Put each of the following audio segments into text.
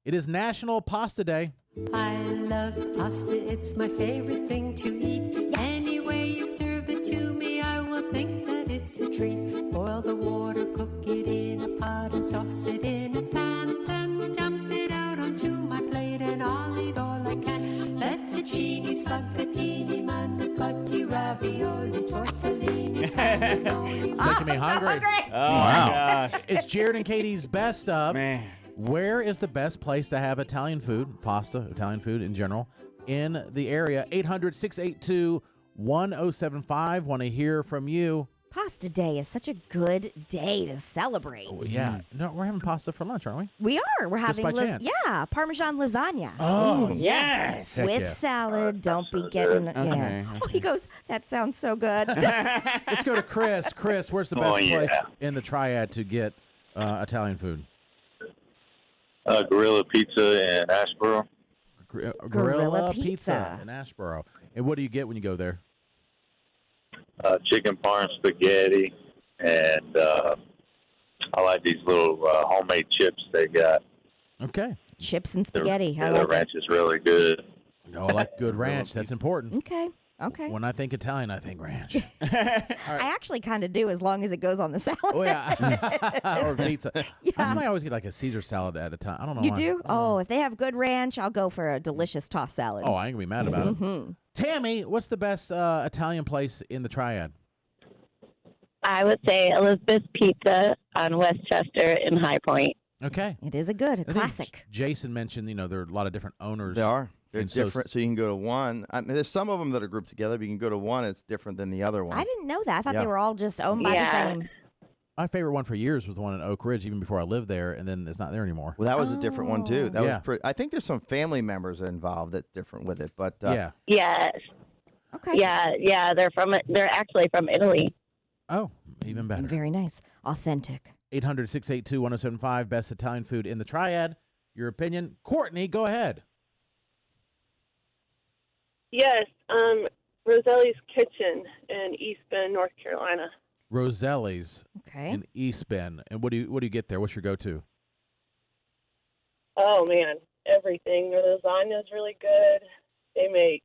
It is National Pasta Day. I love pasta, it's my favorite thing to eat. Yes. Any way you serve it to me, I will think that it's a treat. Boil the water, cook it in a pot, and sauce it in a pan. Then dump it out onto my plate, and I'll eat all I can. Fettuccine, spaghettini, manicotti, ravioli, tortellini, cannelloni. It's making me hungry. Oh, my gosh. It's Jared and Katie's best of. Man. Where is the best place to have Italian food, pasta, Italian food in general, in the area? 800-682-1075. Want to hear from you. Pasta Day is such a good day to celebrate. Oh, yeah. No, we're having pasta for lunch, aren't we? We are. We're having by chance. Parmesan lasagna. Oh, yes. Heck With yeah. salad. Don't be getting Okay. Oh, he goes, that sounds so good. Let's go to Chris. Chris, where's the best place in the Triad to get Italian food? Gorilla Pizza in Asheboro. Gorilla Pizza. Pizza in Asheboro. And what do you get when you go there? Chicken parm spaghetti, and I like these little homemade chips they got. Okay. Chips and spaghetti. I The like ranch is really good. Oh, I like good ranch. That's important. it. Okay. When I think Italian, I think ranch. I actually kind of do as long as it goes on the salad. Oh, yeah. Or pizza. Yeah. I always get like a Caesar salad at a time. I don't know You why. do? Oh, if they have good ranch, I'll go for a delicious tossed salad. Oh, I ain't going to be mad about it. Tammy, what's the best Italian place in the Triad? I would say Elizabeth's Pizza on Westchester in High Point. Okay. It is a think classic. Jason mentioned, there are a lot of different owners. They are. They're And so- different, so you can go to one. I mean, there's some of them that are grouped together, but you can go to one. It's different than the other one. I didn't know that. I thought Yeah. they were all just owned by the same. My favorite one for years was the one in Oak Ridge, even before I lived there, and then it's not there anymore. Well, that was a different one too. That Yeah. was pretty. I think there's some family members involved that's different with it, but Yeah. Yes. Okay. Yeah. They're actually from Italy. Oh, even better. Very nice. Authentic. 800-682-1075, best Italian food in the Triad. Your opinion. Courtney, go ahead. Yes, Roselli's Kitchen in East Bend, North Carolina. Roselli's Okay. in East Bend. And what do you get there? What's your go-to? Oh man, everything. Their lasagna is really good. They make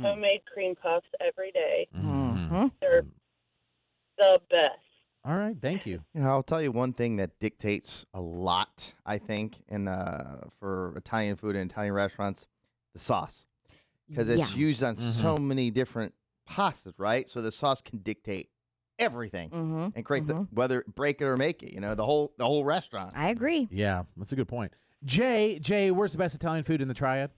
homemade cream puffs every day. Mm-hmm. They're the best. All right, thank you. I'll tell you one thing that dictates a lot. I think for Italian food and Italian restaurants, the sauce, because it's used on so many different pastas, right? So the sauce can dictate everything and create whether break it or make it. The whole restaurant. I agree. Yeah, that's a good point. Jay, where's the best Italian food in the Triad?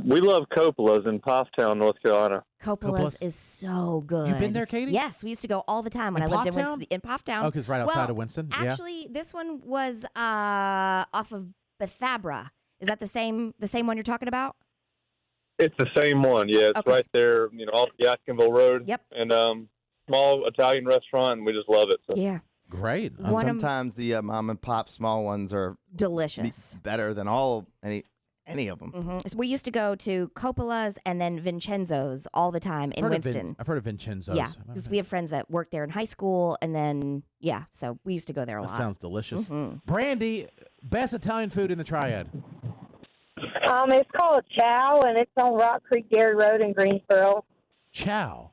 We love Coppola's in Pofftown, North Carolina. Coppola's is so good. You've been there, Katie? Yes, we used to go all the time when In I lived in Pofftown? Winston. In Pofftown. Oh, because right outside of Winston? Actually, this one was off of Bethabra. Is that the same one you're talking about? It's the same one, yeah. It's Okay. right there, off Yadkinville Road. Yep. And small Italian restaurant, and we just love it. So. Yeah. Great. And sometimes the mom and pop small ones are Delicious. better than any of them. So we used to go to Coppola's and then Vincenzo's all the time in Winston. I've heard of Vincenzo's. Yeah, because we have friends that worked there in high school, and then so we used to go there a That lot. sounds delicious. Brandy, best Italian food in the Triad. It's called Chow, and it's on Rock Creek Dairy Road in Greensboro. Chow.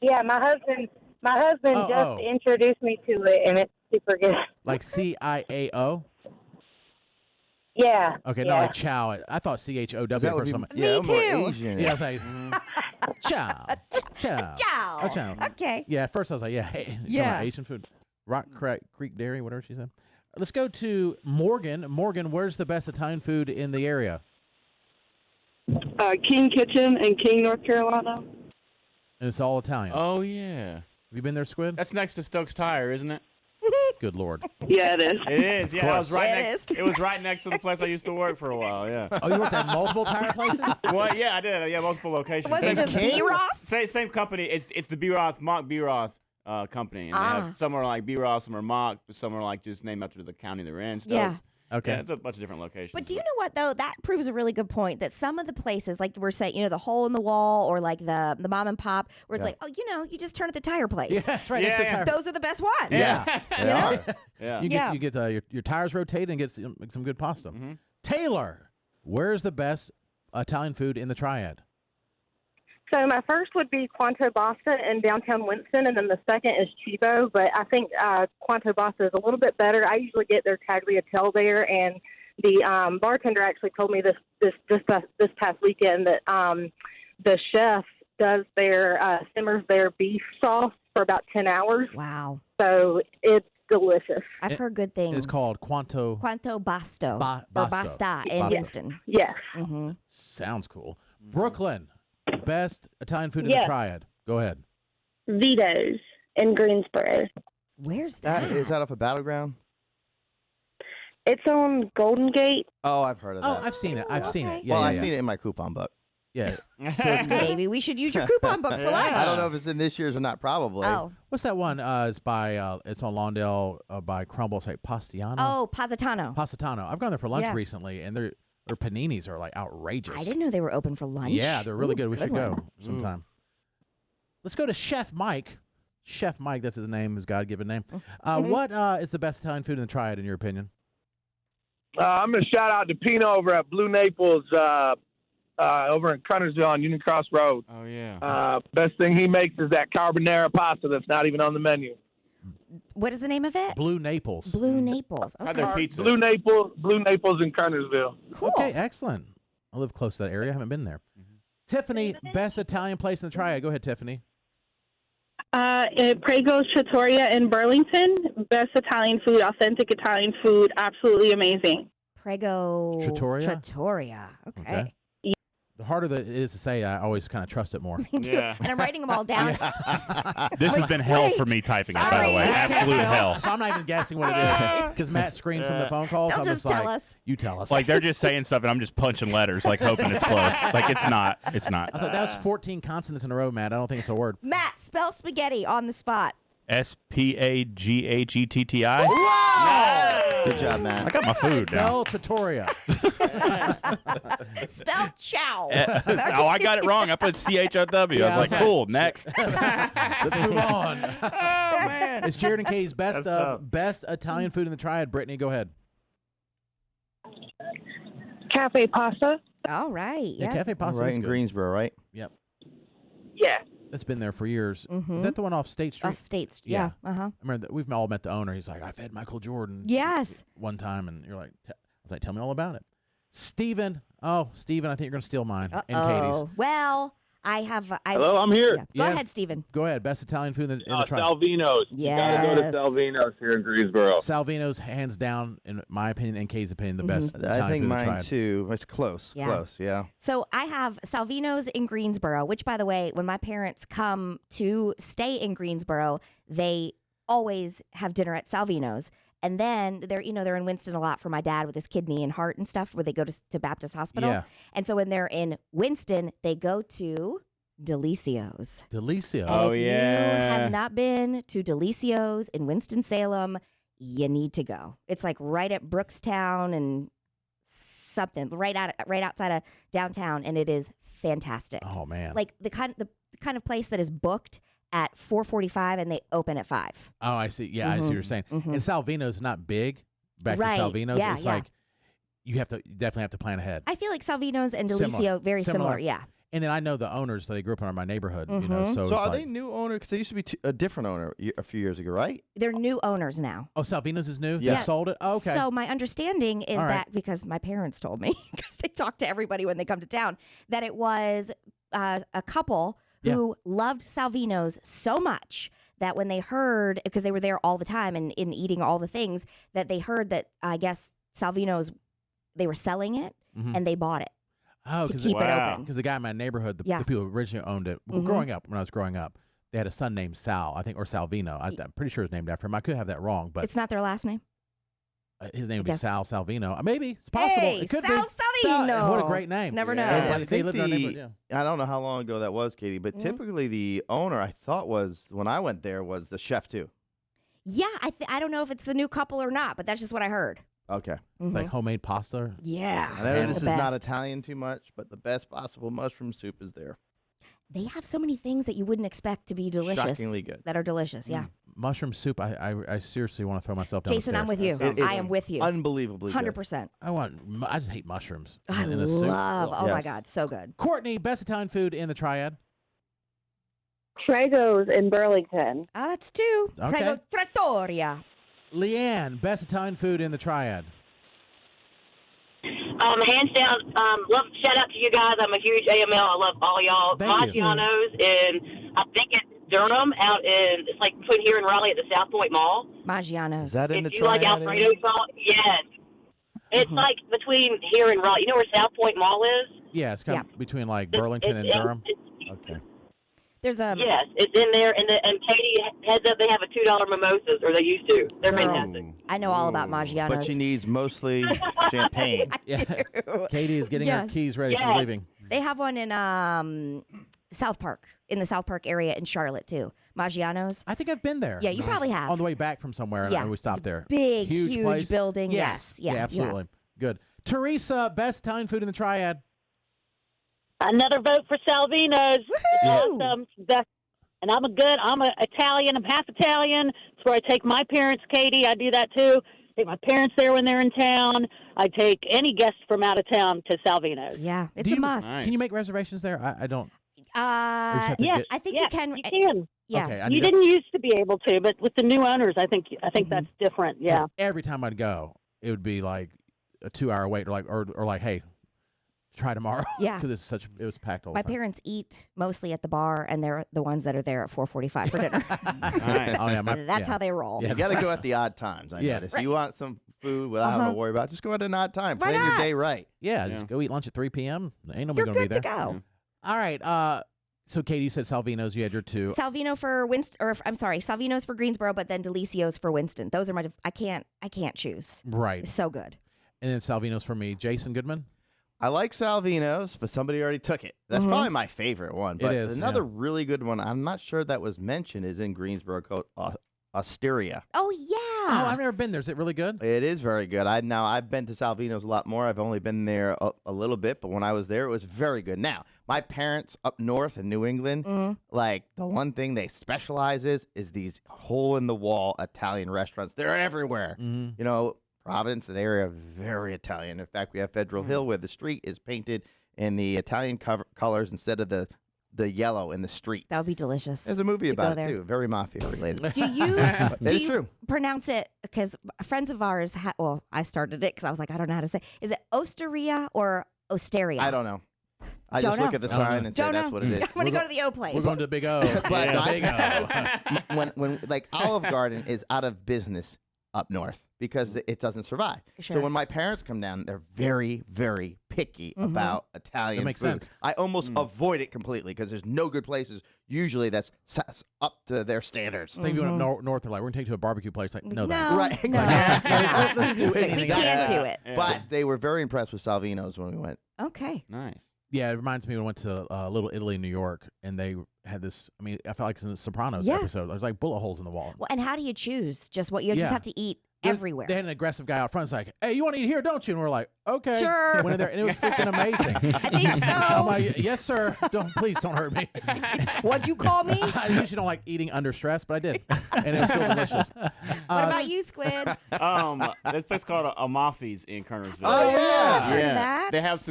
Yeah, my husband just introduced me to it, and it's super good. Like CIAO? Yeah. Okay, yeah. not like chow. I thought CHOW That would for be some. Me more too. Asian. Yeah, I was like, chow. Ciao. Oh, chow. Okay. Yeah, at first I was like, hey, Yeah. Asian food. Rock Creek Dairy, whatever she said. Let's go to Morgan. Morgan, where's the best Italian food in the area? King Kitchen in King, North Carolina. And it's all Italian. Oh, yeah. Have you been there, Squid? That's next to Stokes Tire, isn't it? Good Lord. Yeah, it is. It is, yeah. I was right It next. is. It was right next to the place I used to work for a while, yeah. Oh, you worked at multiple tire places? Well, yeah, I did. Yeah, multiple locations. Was it just B-Roth? Same company. It's the B-Roth, Mock B-Roth company. And they have, some are like B-Raw, some are Mock, some are like just named after the county they're in. Stokes. Yeah. Okay. Yeah, it's a bunch of different locations. But do you know what, though? That proves a really good point that some of the places, like we're saying, the hole in the wall or like the mom and pop, where it's like, you just turn at the tire place. Yeah, that's right. next to the tire. Those are the best ones. Yeah. Yeah. You get your tires rotated and get some good pasta. Mm-hmm. Taylor, where's the best Italian food in the Triad? So my first would be Quanto Basta in downtown Winston, and then the second is Chibo. But I think Quanto Basta is a little bit better. I usually get their tagliatelle there, and the bartender actually told me this past weekend that the chef does simmers their beef sauce for about 10 hours. Wow. So it's delicious. I've heard good things. It's called Quanto Basto. Basto. Or Basta in Winston. Yes. Mm-hmm. Sounds cool. Brooklyn, best Italian food in the Triad. Go ahead. Vito's in Greensboro. Where's that? Is that off a Battleground? It's on Golden Gate. Oh, I've heard of that. Oh, I've seen it. I've seen it. Yeah, well, yeah, I've yeah. seen it in my coupon book. Yeah. So it's good. Maybe we should use your coupon book for lunch. I don't know if it's in this year's or not. Probably. Oh. What's that one? It's by it's on Lawndale by Crumble. It's like Pastiano. Oh, Positano. Positano. I've gone there for lunch Yeah. recently, and their paninis are like outrageous. I didn't know they were open for lunch. Yeah, they're really Ooh, good. We should go one. sometime. Let's go to Chef Mike. Chef Mike, that's his name, his God-given name. What is the best Italian food in the Triad, in your opinion? I'm going to shout out to Pino over at Blue Naples over in Cunnersville on Union Cross Road. Oh, yeah. Best thing he makes is that carbonara pasta that's not even on the menu. What is the name of it? Blue Naples. Blue Naples. Okay. Their pizza. Blue Naples in Cunnersville. Cool. Okay, excellent. I live close to that area. I haven't been there. Tiffany, best Italian place in the Triad. Go ahead, Tiffany. Prego's Trattoria in Burlington. Best Italian food, authentic Italian food, absolutely amazing. Prego Trattoria? Okay. The harder it is to say, I always kind of trust it more. Me too. And I'm writing them all down. This has been hell for me typing it, by the way. Absolute hell. So I'm not even guessing what it is because Matt screens from the phone calls. They'll I'm just like, tell us. You tell us. Like, they're just saying stuff, and I'm just punching letters, like, hoping it's close. Like, it's not. It's not. I was like, that was 14 consonants in a row, Matt. I don't think it's a word. Matt, spell spaghetti on the spot. Spaghetti. Good job, Matt. I got my food now. Spell Trattoria. Spell chow. Oh, I got it wrong. I put CHOW. I was like, cool, next. Let's move on. Oh, man. It's Jared and Kay's best tough. best Italian food in the Triad. Brittany, go ahead. Cafe Pasta. All right. Yeah, Yes. Cafe Pasta. Right is in good. Greensboro, right? Yep. Yeah. It's been there for years. Mhm. Is that the one off State Street? Off State Street. Yeah. Uh-huh. I remember that we've all met the owner. He's like, I fed Michael Jordan. Yes. One time, and you're like, I was like, tell me all about it. Steven. Oh, Steven, I think you're going to steal mine and Katie's. Oh, well, I have. Hello, I'm here. Yeah. Go Yes. ahead, Stephen. Go ahead. Best Italian food in the Triad. Salvino's. You got to go to Yes. Salvino's here in Greensboro. Salvino's, hands down, in my opinion and Kay's opinion, the best Italian I think food in the mine Triad. too. It's close. Yeah. Close, yeah. So I have Salvino's in Greensboro, which, by the way, when my parents come to stay in Greensboro, they always have dinner at Salvino's. And then they're in Winston a lot for my dad with his kidney and heart and stuff, where they go to Baptist Hospital. Yeah. And so when they're in Winston, they go to Delicio's. Delicio. And Oh, if you yeah. have not been to Delicio's in Winston-Salem, you need to go. It's like right at Brookstown and something, right outside of downtown, and it is fantastic. Oh, man. Like the kind of place that is booked at 4:45 and they open at 5. Oh, I see. Yeah, I see what you're saying. And Salvino's not big. Back Right. to Salvino's, Yeah, it's yeah. like you definitely have to plan ahead. I feel like Salvino's and Similar. Delicio very similar. Similar. Yeah. And then I know the owners, so they grew up in my neighborhood, you know. So, So it's are like, they new owner? Because they used to be a different owner a few years ago, right? They're new owners now. Oh, Salvino's is new? Yeah. They sold it? Oh, okay. So my understanding is All right. that, because my parents told me, because they talk to everybody when they come to town, that it was a couple who loved Salvino's so much that when they heard, because they were there all the time and eating all the things, that they heard that, I guess, Salvino's, they were selling it and they bought it. Oh, to keep it open. Because the guy in my neighborhood, the Yeah. people who originally owned it, when I was growing up, they had a son named Sal, I think, or Salvino. I'm pretty sure it's named after him. I could have that wrong, but It's not their last name? his name would be Sal Salvino. Maybe it's possible. Hey, it could Sal be. Salvino. What a great name. Never know. And I They think lived in our neighborhood. Yeah. I don't know how long ago that was, Katie, but typically the owner, I thought was, when I went there, was the chef too. Yeah, I don't know if it's the new couple or not, but that's just what I heard. Okay. It's like homemade pasta. Yeah. I know this the is not best. Italian too much, but the best possible mushroom soup is there. They have so many things that you wouldn't expect to be delicious. Shockingly good. That are delicious, yeah. Mushroom soup. I seriously want to throw myself down. Jason, the I'm stairs. with you. I am with you. Unbelievably good. 100%. I just hate mushrooms. I in a soup. love. Oh my Yes. God, so good. Courtney, best Italian food in the Triad. Trego's in Burlington. Ah, that's two. Okay. Prego Trattoria. Leanne, best Italian food in the Triad. Hands down, shout out to you guys. I'm a huge AML. I love all y'all. Thank you. Maggiano's in, I think it's Durham, it's like between here and Raleigh at the South Point Mall. Maggiano's. Is that in the If you like Triad Alfredo area? sauce, yes. It's like between here and Raleigh. You know where South Point Mall is? Yeah, it's kind of between like Burlington and Durham. Okay. There's a Yes, it's in there, and Katie heads up. They have a $2 mimosas, or they used to. They're fantastic. I know all about Maggiano's. But she needs mostly champagne. Yeah. Katie is getting her Yes. keys ready. She's Yes. leaving. They have one in South Park, in the South Park area in Charlotte too. Maggiano's. I think I've been there. Yeah, you probably have. On the way back from somewhere, Yeah, and we stopped it's a there. big, huge place. building. Yes. Yes. Yeah, you have. absolutely. Good. Teresa, best Italian food in the Triad. Another vote for Salvino's. It's Woo-hoo! awesome. Best. And I'm an Italian. I'm half Italian. It's where I take my parents, Katie. I do that too. Take my parents there when they're in town. I take any guest from out of town to Salvino's. Yeah, it's a must. Can you make reservations there? I don't. Yes, I think yes, you can. You can. Yeah. Okay, I You need didn't used to be able to, but with the new owners, I think that's different. Yeah. 'cause every time I'd go, it would be like a 2-hour wait, or like, hey, try tomorrow. Yeah. Because it was packed all the My time. parents eat mostly at the bar, and they're the ones that are there at 4:45 for dinner. Oh yeah, That's how they roll. You got to go at the odd times. I Yeah. guess. If you want some food without having to worry about it, just go at an odd time. Why Plan your not? day right. Yeah, just go eat lunch at 3 p.m. Ain't nobody You're gonna good be to there. go. All right. So Katie, you said Salvino's. You had your two. Salvino for Winston, or I'm sorry, Salvino's for Greensboro, but then Delicio's for Winston. Those are my. I can't choose. Right. It's so good. And then Salvino's for me. Jason Goodman. I like Salvino's, but somebody already took it. That's probably my favorite one. But is, another yeah. really good one, I'm not sure that was mentioned, is in Greensboro called Osteria. Oh yeah. Oh, I've never been there. Is it really good? It is very good. I've been to Salvino's a lot more. I've only been there a little bit, but when I was there, it was very good. Now, my parents up north in New England, like the one thing they specialize is these hole-in-the-wall Italian restaurants. They're everywhere. You know, Providence, an area very Italian. In fact, we have Federal Hill where the street is painted in the Italian colors instead of the yellow in the street. That would be delicious. There's a movie to about go it there. too. Very mafia related. Do you But do it's you true. pronounce it? Because friends of ours, well, I started it because I was like, I don't know how to say. Is it Osteria or Osteria? I don't know. I Don't just know. look at the sign and say Don't that's know. what it is. I'm gonna go to the O place. We're going to the Big O. But Yeah, Big O. when like Olive Garden is out of business up north because it doesn't survive. Sure. So when my parents come down, they're very, very picky about Italian That makes food. sense. I almost avoid it completely because there's no good places usually that's up to their standards. So if you went north, they're like, we're going to take you to a barbecue place. Like, no, No, thanks. Right, no. exactly. Let's do We anything. can't do it. But they were very impressed with Salvino's when we went. Okay. Nice. Yeah, it reminds me when I went to Little Italy, New York, and they had this. I mean, I felt like it's in the Sopranos Yeah. episode. There's like bullet holes in the wall. Well, and how do you choose? Just what you just Yeah. have to eat everywhere. They had an aggressive guy out front. It's like, hey, you want to eat here, don't you? And we're like, okay. Sure. Went in there, and it was freaking amazing. I think so. I'm like, yes, sir. Please don't hurt me. What'd you call me? I usually don't like eating under stress, but I did, and it was still delicious. What about you, Squid? This place called Amafi's in Kernersville. Oh, yeah. Heard of that? They have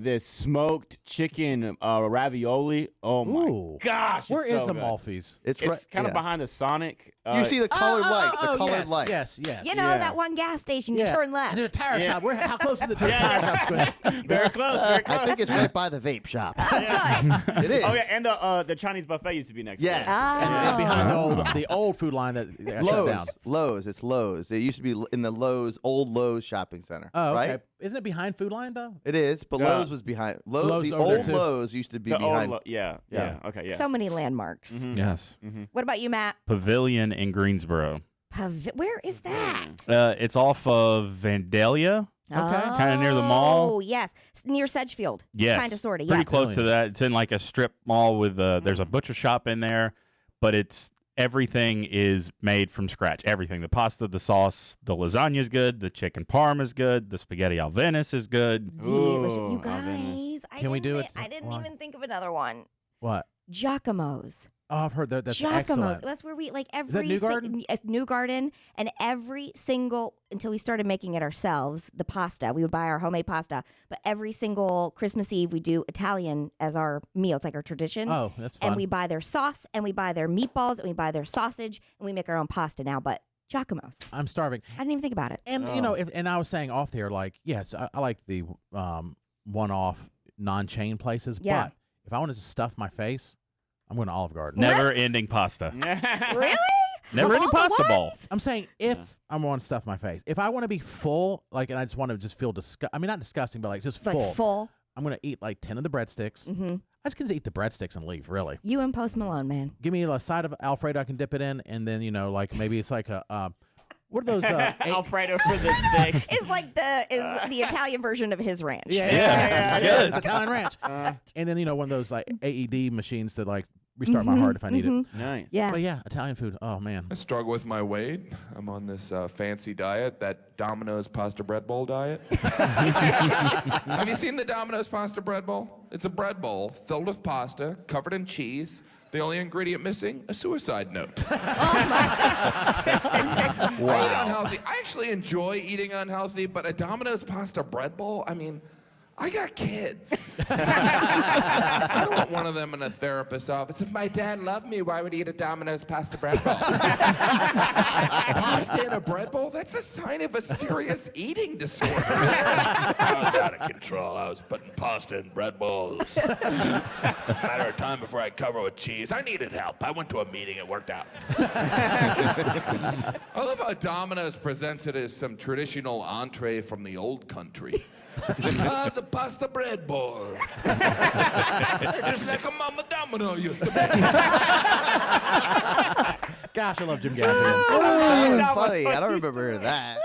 this smoked chicken ravioli. Oh my Ooh. gosh! Where it's is so good. Amalfi's? It's It's kind of yeah. behind the Sonic. You see the colored lights. Oh, The colored yes, lights. Yes. You know that one gas station. You turn left. And there's a tire Yeah. shop. How close is it to the tire shop, Squid? Very close. Very close. I think it's right by the vape shop. Good. It is. Oh yeah, and the Chinese buffet used to be next. Yes. door. And behind the old food line that shut down. Lowe's. It's Lowe's. It used to be in the old Lowe's shopping center. Oh, okay. Right? Isn't it behind Food Line though? It is, but Yeah. Lowe's was behind. Lowe's The over there, old too. Lowe's used to be The behind. old, yeah. Okay, yeah. So many landmarks. Yes. What about you, Matt? Pavilion in Greensboro. Where is that? It's off of Vandalia. Okay. Kind of near the mall. Oh, yes. Near Sedgefield. Yes. Kind of, sort of, Pretty yeah. close to that. It's in like a strip mall with there's a butcher shop in there, but everything is made from scratch. Everything. The pasta, the sauce, the lasagna is good, the chicken parm is good, the spaghetti al Venice is good. Delicious. You guys, Can we do it? I didn't even think of another one. What? Giacomo's. Oh, I've heard that. That's Giacomo's. excellent. That's where we like Is that every New Garden? New Garden, and every single until we started making it ourselves. The pasta we would buy our homemade pasta, but every single Christmas Eve we do Italian as our meal. It's like our tradition. Oh, that's fun. And we buy their sauce, and we buy their meatballs, and we buy their sausage, and we make our own pasta now. But Giacomo's. I'm starving. I didn't even think about it. And you know, and I was saying off there, like, yes, I like the one-off non-chain places, Yeah. but if I wanted to stuff my face, I'm going to Olive Garden. Never-ending pasta. Really? Never-ending pasta bowl. I'm saying if I want to stuff my face, if I want to be full, like, and I just want to just feel I mean, not disgusting, but like just Like full. full. I'm going to eat like 10 of the breadsticks. Mm-hmm. I just can eat the breadsticks and leave, really. You and Post Malone, man. Give me a side of Alfredo I can dip it in, and then, you know, like maybe it's like a, what are those? Alfredo for the stick. It's like the Italian version of his ranch. Yeah. It's Italian ranch. And then, you know, one of those like AED machines to like restart my heart if I need it. Nice. Yeah. But yeah, Italian food. Oh, man. I struggle with my weight. I'm on this fancy diet, that Domino's pasta bread bowl diet. Have you seen the Domino's pasta bread bowl? It's a bread bowl filled with pasta, covered in cheese. The only ingredient missing, a suicide note. Oh my I eat unhealthy. I actually enjoy eating unhealthy, but a Domino's pasta bread bowl, I mean, I got kids. I don't want one of them in a therapist's office. If my dad loved me, why would he eat a Domino's pasta bread bowl? Pasta in a bread bowl? That's a sign of a serious eating disorder. I was out of control. I was putting pasta in bread bowls. Matter of time before I cover with cheese. I needed help. I went to a meeting. It worked out. I love how Domino's presents it as some traditional entree from the old country. The pasta bread bowl. Just like a Mama Domino used to be. Gosh, I love Jim Gaffigan. That was funny. I don't remember that.